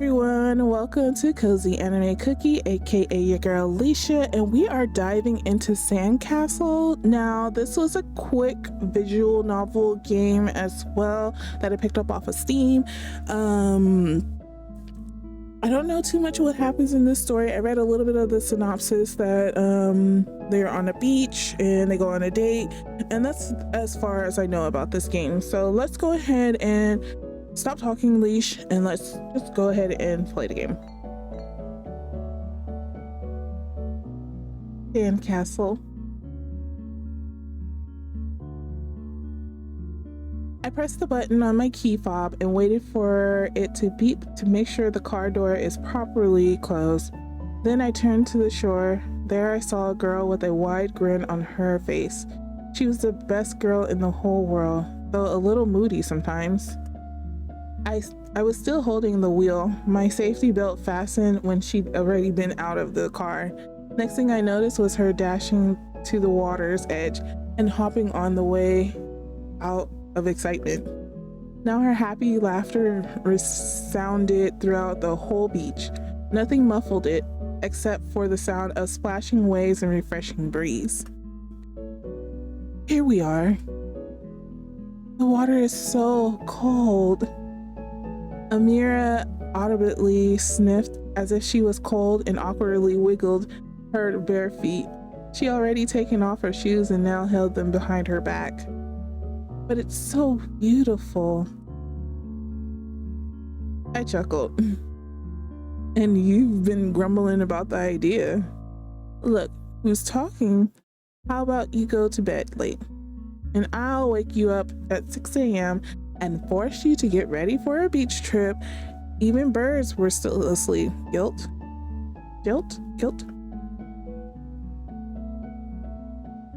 everyone, welcome to CozyAnimeCookie, aka your girl Alicia, and we are diving into Sandcastle. Now, this was a quick visual novel game as well that I picked up off of Steam. I don't know too much what happens in this story. I read a little bit of the synopsis that they're on a beach and they go on a date, and that's as far as I know about this game. So let's go ahead and stop talking, Leash, and let's just go ahead and play the game. Sandcastle. I pressed the button on my key fob and waited for it to beep to make sure the car door is properly closed. Then I turned to the shore. There I saw a girl with a wide grin on her face. She was the best girl in the whole world, though a little moody sometimes. I was still holding the wheel, my safety belt fastened when she'd already been out of the car. Next thing I noticed was her dashing to the water's edge and hopping on the way out of excitement. Now her happy laughter resounded throughout the whole beach. Nothing muffled it, except for the sound of splashing waves and refreshing breeze. Here we are. The water is so cold. Amira audibly sniffed as if she was cold and awkwardly wiggled her bare feet. She already taken off her shoes and now held them behind her back. But it's so beautiful. I chuckled. And you've been grumbling about the idea. Look, who's talking? How about you go to bed late? And I'll wake you up at 6 a.m. and force you to get ready for a beach trip. Even birds were still asleep. Guilt? Guilt? Guilt?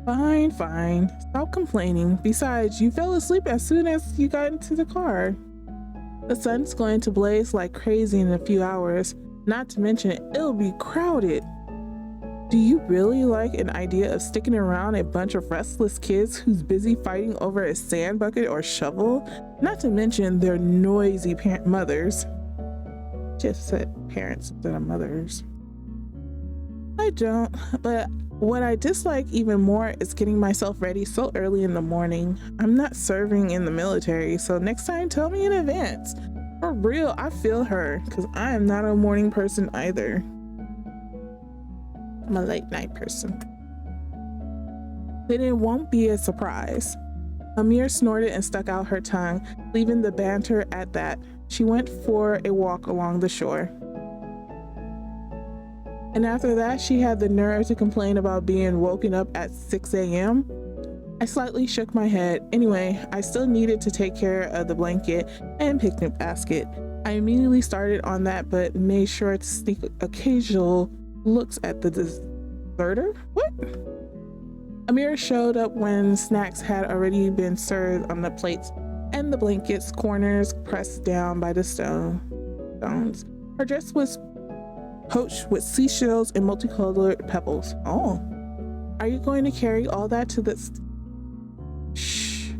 Fine, fine. Stop complaining. Besides, you fell asleep as soon as you got into the car. The sun's going to blaze like crazy in a few hours. Not to mention, it'll be crowded. Do you really like an idea of sticking around a bunch of restless kids who's busy fighting over a sand bucket or shovel? Not to mention their noisy mothers. Just said parents instead of mothers. I don't, but what I dislike even more is getting myself ready so early in the morning. I'm not serving in the military, so next time tell me in advance. For real, I feel her, because I am not a morning person either. I'm a late night person. Then it won't be a surprise. Amir snorted and stuck out her tongue, leaving the banter at that. She went for a walk along the shore. And after that, she had the nerve to complain about being woken up at 6 a.m. I slightly shook my head. Anyway, I still needed to take care of the blanket and picnic basket. I immediately started on that, but made sure to sneak occasional looks at the deserter. What? Amira showed up when snacks had already been served on the plates and the blanket's corners pressed down by the stones. Her dress was poached with seashells and multicolored pebbles. Oh, are you going to carry all that to the Shh.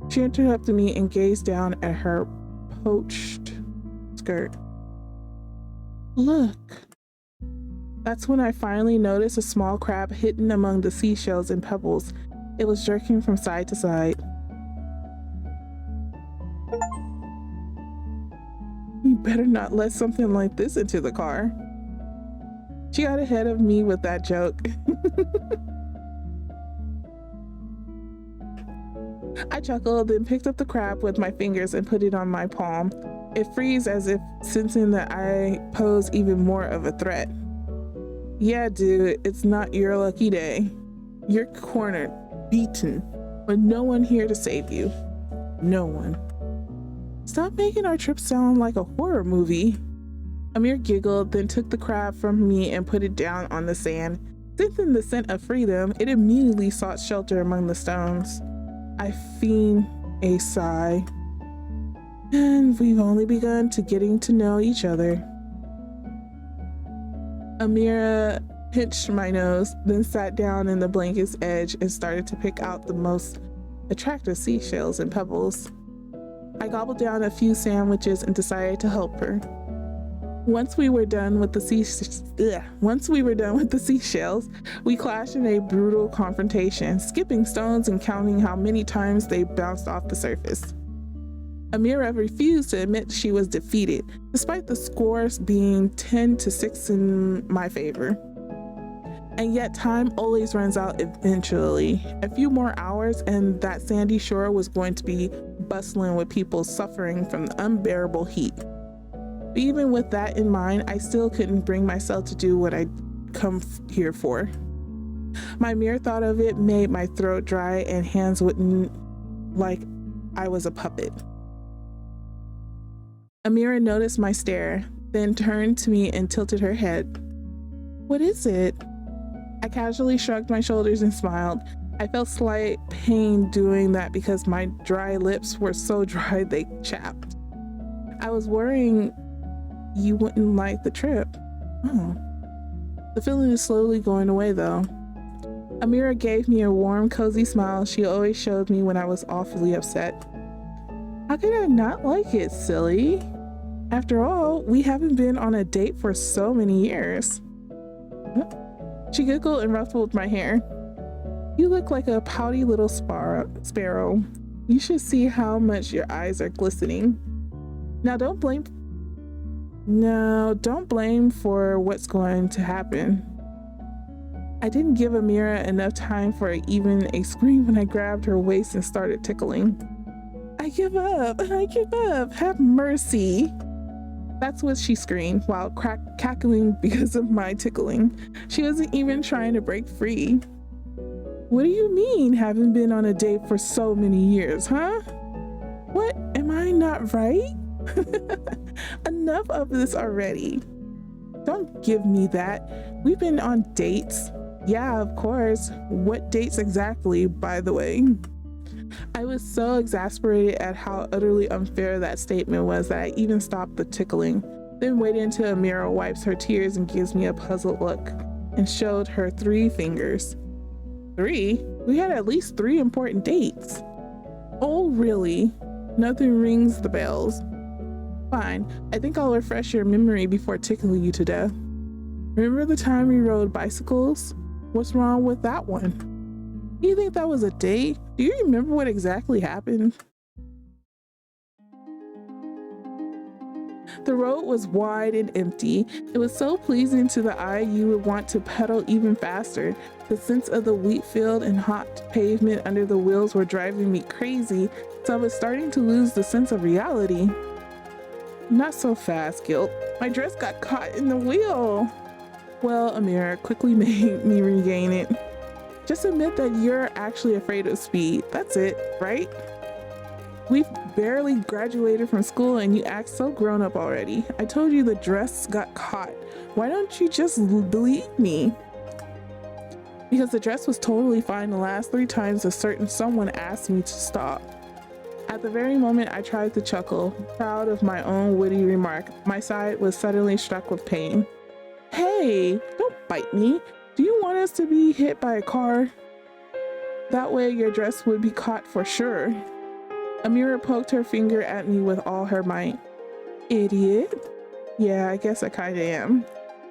She interrupted me and gazed down at her poached skirt. Look. That's when I finally noticed a small crab hidden among the seashells and pebbles. It was jerking from side to side. You better not let something like this into the car. She got ahead of me with that joke. I chuckled, then picked up the crab with my fingers and put it on my palm. It freezed as if sensing that I posed even more of a threat. Yeah, dude, it's not your lucky day. You're cornered, beaten, with no one here to save you. No one. Stop making our trip sound like a horror movie. Amir giggled, then took the crab from me and put it down on the sand. Sensing the scent of freedom, it immediately sought shelter among the stones. I feigned a sigh. And we've only begun to getting to know each other. Amira pinched my nose, then sat down in the blanket's edge and started to pick out the most attractive seashells and pebbles. I gobbled down a few sandwiches and decided to help her. Once we were done with the seashells, we clashed in a brutal confrontation, skipping stones and counting how many times they bounced off the surface. Amira refused to admit she was defeated, despite the scores being 10-6 in my favor. And yet time always runs out eventually. A few more hours and that sandy shore was going to be bustling with people suffering from the unbearable heat. But even with that in mind, I still couldn't bring myself to do what I'd come here for. My mere thought of it made my throat dry and hands wouldn't, like I was a puppet. Amira noticed my stare, then turned to me and tilted her head. "What is it?" I casually shrugged my shoulders and smiled. I felt slight pain doing that because my dry lips were so dry they chapped. "I was worrying you wouldn't like the trip." "Oh." The feeling is slowly going away though. Amira gave me a warm, cozy smile she always showed me when I was awfully upset. "How could I not like it, silly? After all, we haven't been on a date for so many years." She giggled and ruffled my hair. "You look like a pouty little sparrow. You should see how much your eyes are glistening. Now don't blame for what's going to happen." I didn't give Amira enough time for even a scream when I grabbed her waist and started tickling. I give up, have mercy." That's what she screamed while cackling because of my tickling. She wasn't even trying to break free. "What do you mean, haven't been on a date for so many years, huh? What, am I not right? Enough of this already. Don't give me that. We've been on dates." "Yeah, of course. What dates exactly, by the way?" I was so exasperated at how utterly unfair that statement was that I even stopped the tickling, then waited until Amira wipes her tears and gives me a puzzled look, and showed her 3 fingers. 3? We had at least 3 important dates. Oh, really? Nothing rings the bells. Fine, I think I'll refresh your memory before tickling you to death. Remember the time we rode bicycles? What's wrong with that one? You think that was a date? Do you remember what exactly happened? The road was wide and empty. It was so pleasing to the eye you would want to pedal even faster. The sense of the wheat field and hot pavement under the wheels were driving me crazy, so I was starting to lose the sense of reality. Not so fast, Guilt. My dress got caught in the wheel. Well, Amira quickly made me regain it. Just admit that you're actually afraid of speed. That's it, right? We've barely graduated from school and you act so grown up already. I told you the dress got caught. Why don't you just believe me? Because the dress was totally fine the last 3 times a certain someone asked me to stop. At the very moment I tried to chuckle, proud of my own witty remark, my side was suddenly struck with pain. Hey, don't bite me. Do you want us to be hit by a car? That way your dress would be caught for sure. Amira poked her finger at me with all her might. Idiot? Yeah, I guess I kinda am.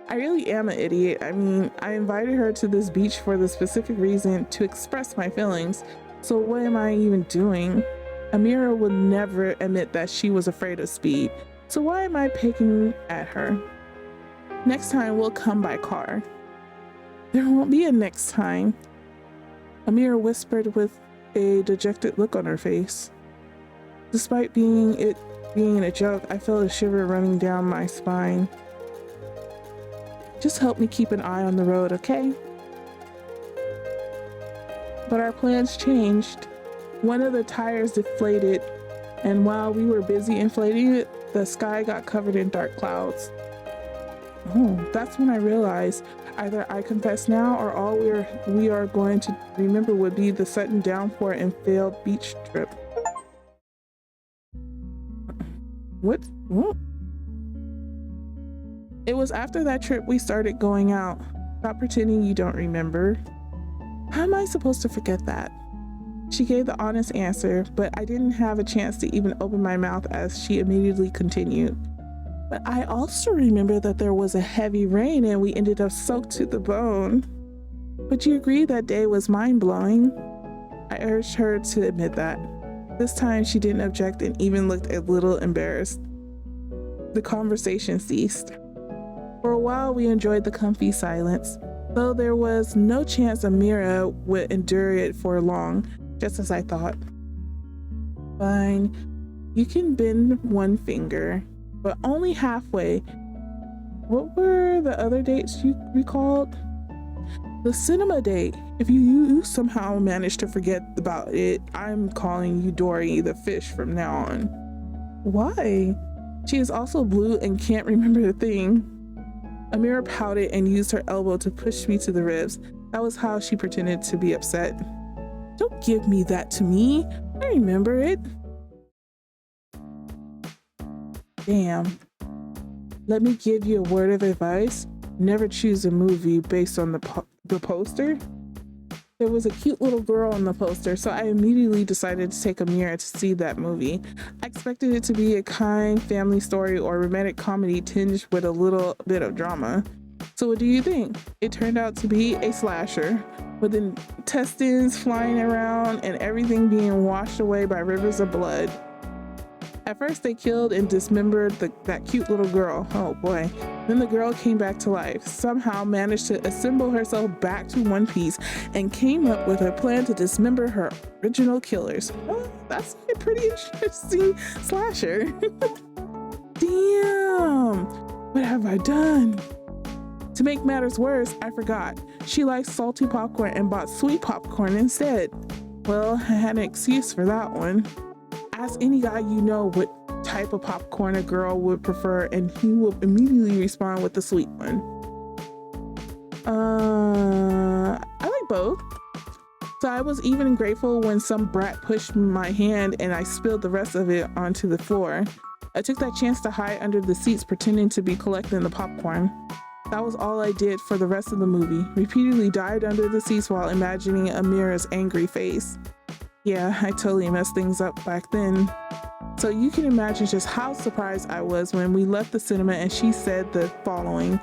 I really am an idiot. I mean, I invited her to this beach for the specific reason to express my feelings. So what am I even doing? Amira would never admit that she was afraid of speed. So why am I picking at her? Next time we'll come by car. There won't be a next time. Amira whispered with a dejected look on her face. Despite being a joke, I felt a shiver running down my spine. Just help me keep an eye on the road, okay? But our plans changed. One of the tires deflated, and while we were busy inflating it, the sky got covered in dark clouds. Oh, that's when I realized either I confess now or all we are going to remember would be the sudden downpour and failed beach trip. What? It was after that trip we started going out. Stop pretending you don't remember. How am I supposed to forget that? She gave the honest answer, but I didn't have a chance to even open my mouth as she immediately continued. But I also remember that there was a heavy rain and we ended up soaked to the bone. But you agree that day was mind-blowing? I urged her to admit that. This time she didn't object and even looked a little embarrassed. The conversation ceased. For a while we enjoyed the comfy silence, though there was no chance Amira would endure it for long, just as I thought. Fine, you can bend one finger, but only halfway. What were the other dates you recalled? The cinema date. If you somehow managed to forget about it, I'm calling you Dory the fish from now on. Why? She is also blue and can't remember a thing. Amira pouted and used her elbow to push me to the ribs. That was how she pretended to be upset. Don't give me that to me. I remember it. Damn. Let me give you a word of advice. Never choose a movie based on the poster. There was a cute little girl on the poster, so I immediately decided to take Amira to see that movie. I expected it to be a kind family story or romantic comedy tinged with a little bit of drama. So what do you think? It turned out to be a slasher, with intestines flying around and everything being washed away by rivers of blood. At first they killed and dismembered that cute little girl. Oh boy. Then the girl came back to life, somehow managed to assemble herself back to one piece and came up with a plan to dismember her original killers. Well, that's a pretty interesting slasher. Damn, what have I done? To make matters worse, I forgot. She likes salty popcorn and bought sweet popcorn instead. Well, I had an excuse for that one. Ask any guy you know what type of popcorn a girl would prefer and he will immediately respond with the sweet one. I like both. So I was even grateful when some brat pushed my hand and I spilled the rest of it onto the floor. I took that chance to hide under the seats pretending to be collecting the popcorn. That was all I did for the rest of the movie. Repeatedly dived under the seats while imagining Amira's angry face. Yeah, I totally messed things up back then. So you can imagine just how surprised I was when we left the cinema and she said the following.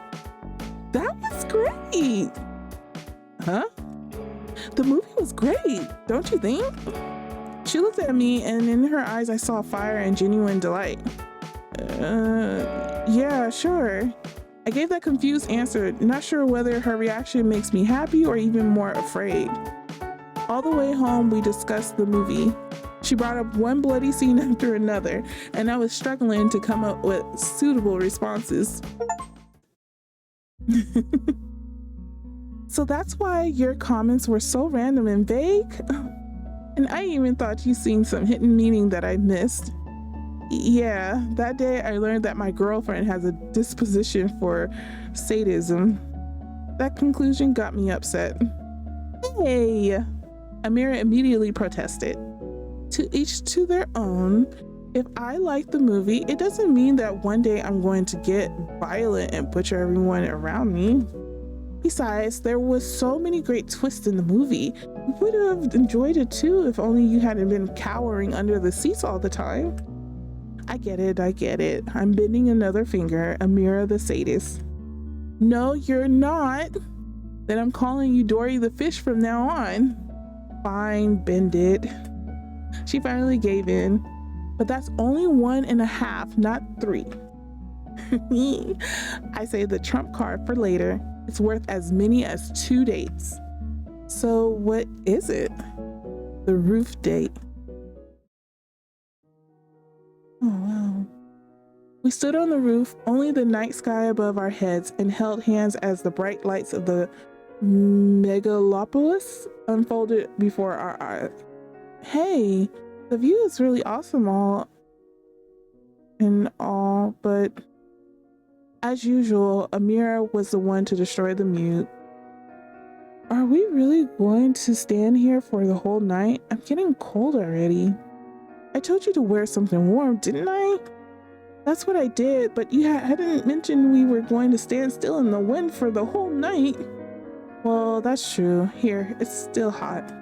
That was great! Huh? The movie was great, don't you think? She looked at me and in her eyes I saw fire and genuine delight. Yeah, sure. I gave that confused answer, not sure whether her reaction makes me happy or even more afraid. All the way home, we discussed the movie. She brought up one bloody scene after another, and I was struggling to come up with suitable responses. So that's why your comments were so random and vague? And I even thought you seen some hidden meaning that I missed. Yeah, that day I learned that my girlfriend has a disposition for sadism. That conclusion got me upset. Hey! Amira immediately protested. To each to their own. If I like the movie, it doesn't mean that one day I'm going to get violent and butcher everyone around me. Besides, there was so many great twists in the movie. You would have enjoyed it too if only you hadn't been cowering under the seats all the time. I get it. I'm bending another finger, Amira the sadist. No, you're not. Then I'm calling you Dory the fish from now on. Fine, bend it. She finally gave in, but that's only 1.5, not 3. I say the trump card for later. It's worth as many as 2 dates. So what is it? The roof date. Oh wow. We stood on the roof, only the night sky above our heads, and held hands as the bright lights of the megalopolis unfolded before our eyes. Hey, the view is really awesome but as usual, Amira was the one to destroy the mood. Are we really going to stand here for the whole night? I'm getting cold already. I told you to wear something warm, didn't I? That's what I did, but you hadn't mentioned we were going to stand still in the wind for the whole night. Well, that's true. Here, it's still hot.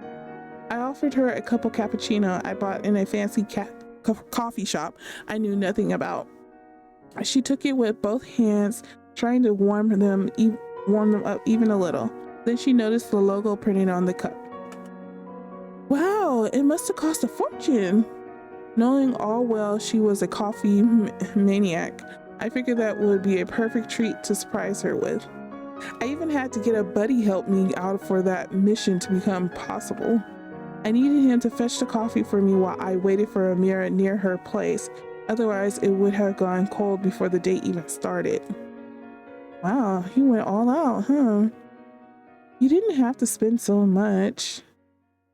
I offered her a cup of cappuccino I bought in a fancy coffee shop I knew nothing about. She took it with both hands, trying to warm them up even a little. Then she noticed the logo printed on the cup. Wow, it must have cost a fortune. Knowing all well she was a coffee maniac, I figured that would be a perfect treat to surprise her with. I even had to get a buddy help me out for that mission to become possible. I needed him to fetch the coffee for me while I waited for Amira near her place. Otherwise, it would have gone cold before the date even started. Wow, he went all out, huh? You didn't have to spend so much.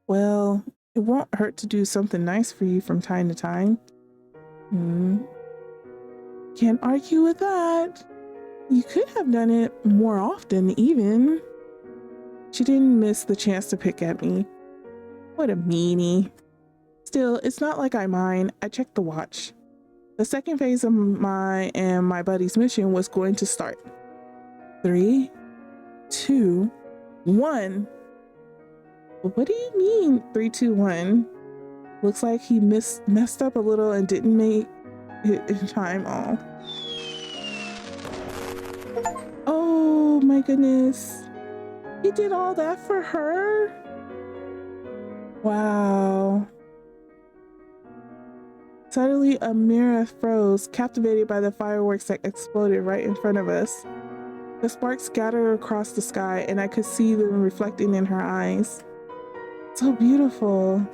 Well, it won't hurt to do something nice for you from time to time. Can't argue with that. You could have done it more often, even. She didn't miss the chance to pick at me. What a meanie. Still, it's not like I mind. I checked the watch. The second phase of my and my buddy's mission was going to start. 3, 2, 1. What do you mean 3, 2, 1? Looks like he messed up a little and didn't make it in time. Oh my goodness. He did all that for her? Wow. Suddenly, Amira froze, captivated by the fireworks that exploded right in front of us. The sparks scattered across the sky, and I could see them reflecting in her eyes. So beautiful.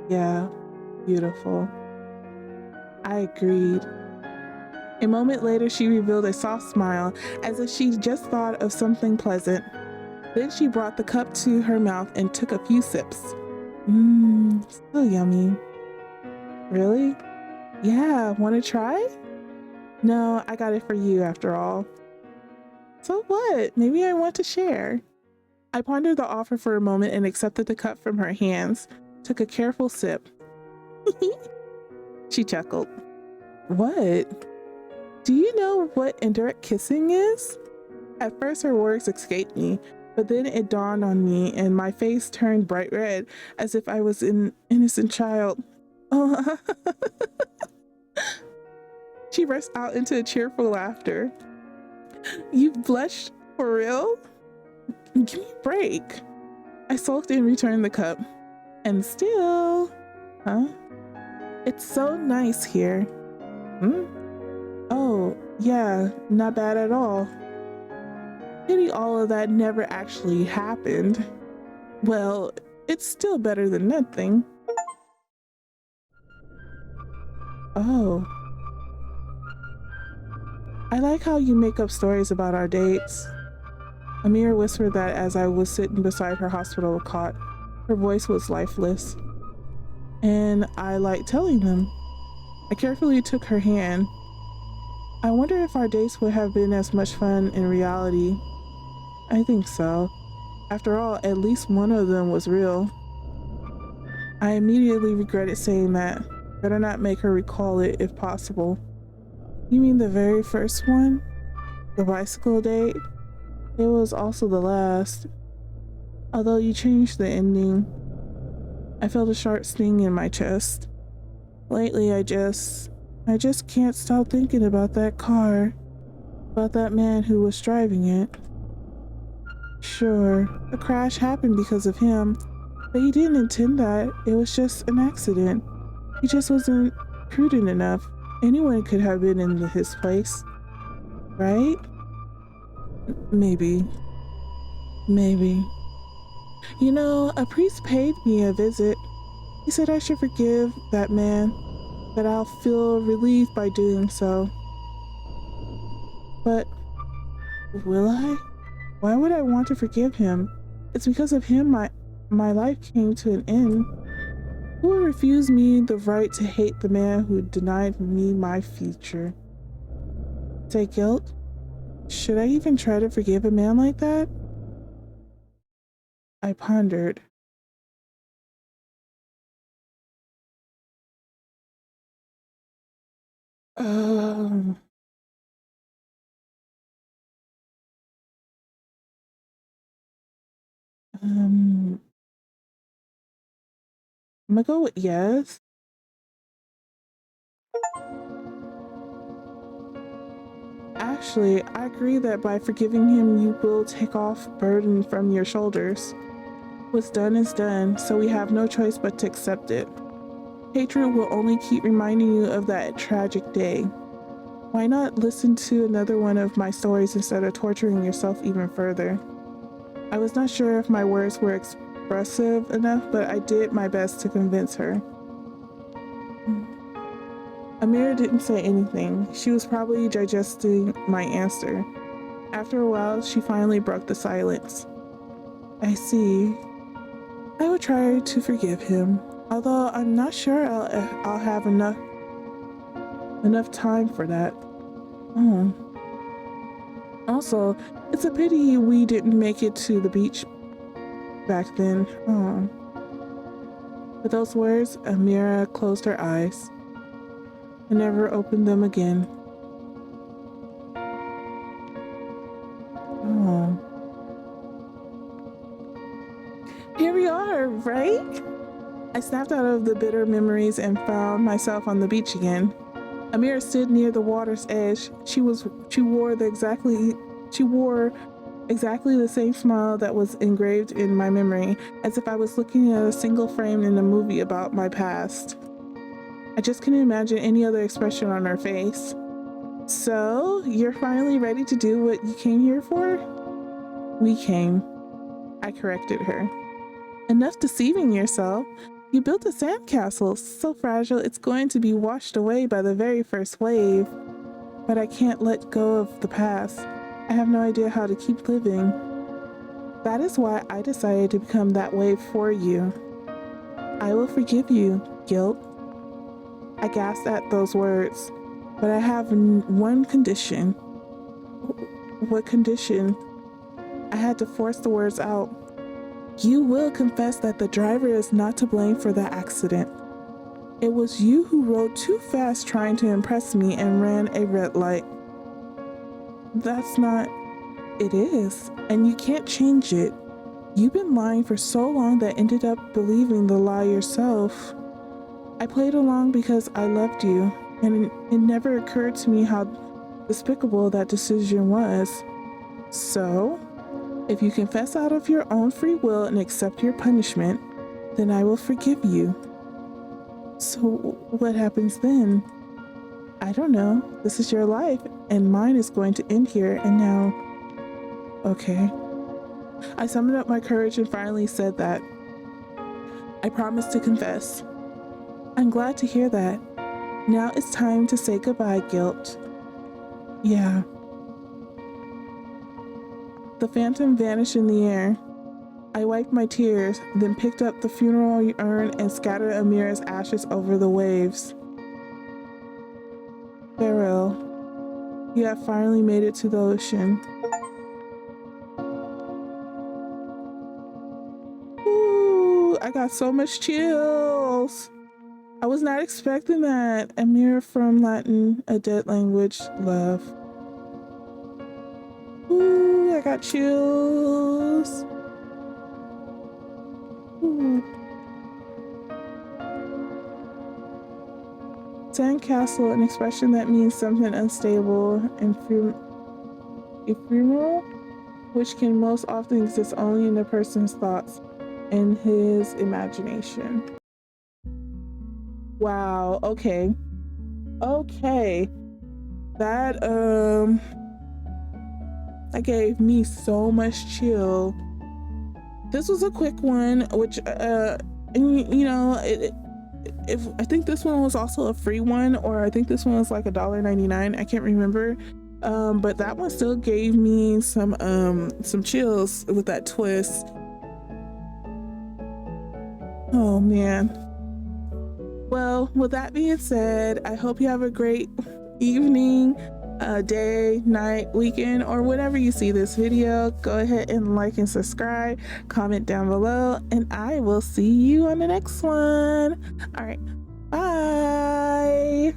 Yeah, beautiful. I agreed. A moment later, she revealed a soft smile, as if she just thought of something pleasant. Then she brought the cup to her mouth and took a few sips. So yummy. Really? Yeah, want to try? No, I got it for you after all. So what? Maybe I want to share. I pondered the offer for a moment and accepted the cup from her hands, took a careful sip. She chuckled. What? Do you know what indirect kissing is? At first her words escaped me, but then it dawned on me and my face turned bright red as if I was an innocent child. Oh. She burst out into a cheerful laughter. You blushed for real? Give me a break. I sulked and returned the cup. And still, huh? It's so nice here. Oh, yeah, not bad at all. Pity all of that never actually happened. Well, it's still better than nothing. Oh. I like how you make up stories about our dates. Amir whispered that as I was sitting beside her hospital cot. Her voice was lifeless. And I like telling them. I carefully took her hand. I wonder if our dates would have been as much fun in reality. I think so. After all, at least one of them was real. I immediately regretted saying that. Better not make her recall it if possible. You mean the very first one? The bicycle date? It was also the last. Although you changed the ending. I felt a sharp sting in my chest. Lately, I just can't stop thinking about that car. About that man who was driving it. Sure, the crash happened because of him, but he didn't intend that. It was just an accident. He just wasn't prudent enough. Anyone could have been in his place, right? Maybe. You know, a priest paid me a visit. He said I should forgive that man, that I'll feel relieved by doing so. But will I? Why would I want to forgive him? It's because of him my life came to an end. Who would refuse me the right to hate the man who denied me my future? Say guilt? Should I even try to forgive a man like that? I pondered. Um, I'm gonna go with yes. Actually, I agree that by forgiving him, you will take off burden from your shoulders. What's done is done, so we have no choice but to accept it. Hatred will only keep reminding you of that tragic day. Why not listen to another one of my stories instead of torturing yourself even further? I was not sure if my words were expressive enough, but I did my best to convince her. Amira didn't say anything. She was probably digesting my answer. After a while, she finally broke the silence. I see. I will try to forgive him, although I'm not sure I'll have enough time for that. Oh. Also, it's a pity we didn't make it to the beach back then. Oh. With those words, Amira closed her eyes and never opened them again. Oh. Here we are, right? I snapped out of the bitter memories and found myself on the beach again. Amira stood near the water's edge. She wore exactly the same smile that was engraved in my memory, as if I was looking at a single frame in a movie about my past. I just couldn't imagine any other expression on her face. So, you're finally ready to do what you came here for? We came. I corrected her. Enough deceiving yourself. You built a sandcastle, so fragile it's going to be washed away by the very first wave. But I can't let go of the past. I have no idea how to keep living. That is why I decided to become that wave for you. I will forgive you, guilt. I gasped at those words, but I have one condition. What condition? I had to force the words out. You will confess that the driver is not to blame for the accident. It was you who rode too fast trying to impress me and ran a red light. That's not... It is, and you can't change it. You've been lying for so long that ended up believing the lie yourself. I played along because I loved you, and it never occurred to me how despicable that decision was. So, if you confess out of your own free will and accept your punishment, then I will forgive you. So, what happens then? I don't know. This is your life, and mine is going to end here and now. Okay. I summoned up my courage and finally said that. I promised to confess. I'm glad to hear that. Now it's time to say goodbye, guilt. Yeah. The phantom vanished in the air. I wiped my tears, then picked up the funeral urn and scattered Amira's ashes over the waves. Farewell. You have finally made it to the ocean. Ooh, I got so much chills. I was not expecting that. Amira from Latin, a dead language, love. Ooh, I got chills. Ooh. Sandcastle, an expression that means something unstable and ephemeral, which can most often exist only in a person's thoughts and his imagination. Wow, okay. Okay. That gave me so much chill. This was a quick one, which you know, if I think this one was also a free one, or I think this one was like $1.99. I can't remember. But that one still gave me some chills with that twist. Oh man. Well, with that being said, I hope you have a great evening, day, night, weekend, or whenever you see this video. Go ahead and like and subscribe, comment down below, and I will see you on the next one. All right, bye.